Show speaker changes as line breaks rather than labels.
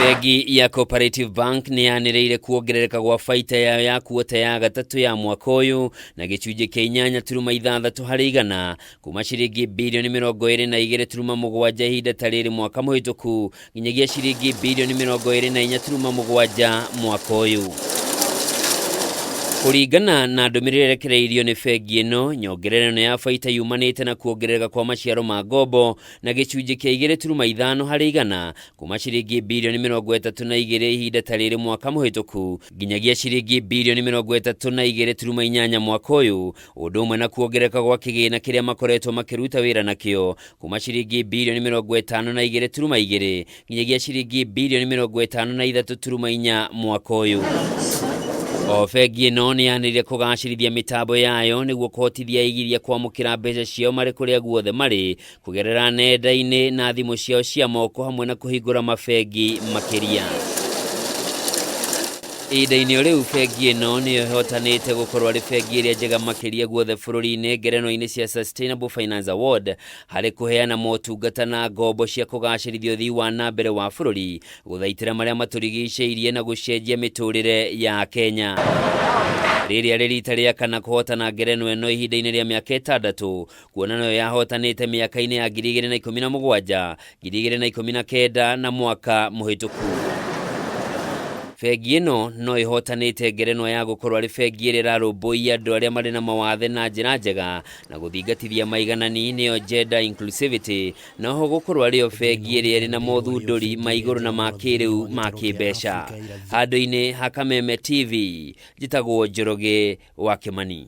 Bengi ya Cooperative Bank ni yanĩrĩire kuongerereka gwa baita yayo ya kuota ya gatatũ ya mwaka ũyũ na gĩcunjĩ kĩa 8.6 harĩ igana kuma ciringi bilioni 22.7 ihinda ta rĩrĩ mwaka mũhĩtũku nginyagia ciringi bilioni 24.7 mwaka ũyũ. Kũringana na ndũmĩrĩri ĩrekereirio nĩ bengi ĩno, nyongererano ya baita yumanĩte na kuongerereka kwa maciaro ma ngombo na gĩcunjĩ kĩa 2.5 harĩ igana kuma ciringi bilioni 32 ihinda ta rĩrĩ mwaka mũhĩtũku nginyagia ciringi bilioni 32.8 mwaka ũyũ, ũndũ ũmwe na kuongerereka gwa kĩgĩna kĩrĩa makoretwo makĩruta wĩra nakĩo kuma ciringi bilioni 52.2 nginyagia ciringi bilioni 53.4 mwaka ũyũ. Bengi ĩno nĩ yanĩrĩire kũgacĩrithia mĩtambo yayo nĩguo kũhotithia aigithia kwamũkĩra mbeca ciao marĩ kũrĩa guothe marĩ kũgerera nenda-inĩ na thimũ ciao cia moko hamwe na kũhingũra mabengi makĩria. Ihinda-inĩ rĩu bengi ĩno nĩyo ĩhotanĩte gũkorwo arĩ bengi ĩrĩa njega makĩria guothe bũrũri-inĩ ngerenwa-inĩ cia Sustainable Finance Award harĩ kũheana motungata na ngombo cia kũgacĩrithia ũthii wa na mbere wa bũrũri, gũthaitĩra marĩa matũrigicĩirie na gũcenjia mĩtũrĩre ya Kenya. Rĩrĩa rĩ rita rĩa kana kũhotana ngerenwa ĩno ihinda-inĩ rĩa mĩaka 6, kuona nayo yahotanĩte mĩaka-inĩ ya 2017, 2019 na mwaka mũhĩtũku. Bengi ĩno no ĩhotanĩte ngerenwa ya gũkorwo arĩ bengi ĩrĩa ĩrarũmbũiya andũ arĩa marĩ na mawathe na njĩra njega na gũthingatithia maiganani nĩyo gender inclusivity, na oho gũkorwo arĩyo bengi ĩrĩa ĩrĩ na mothundũri ma igũrũ na ma kĩrĩu ma kĩmbeca. Handũ-inĩ ha Kameme TV, njĩtagwo Njoroge wa Kĩmani.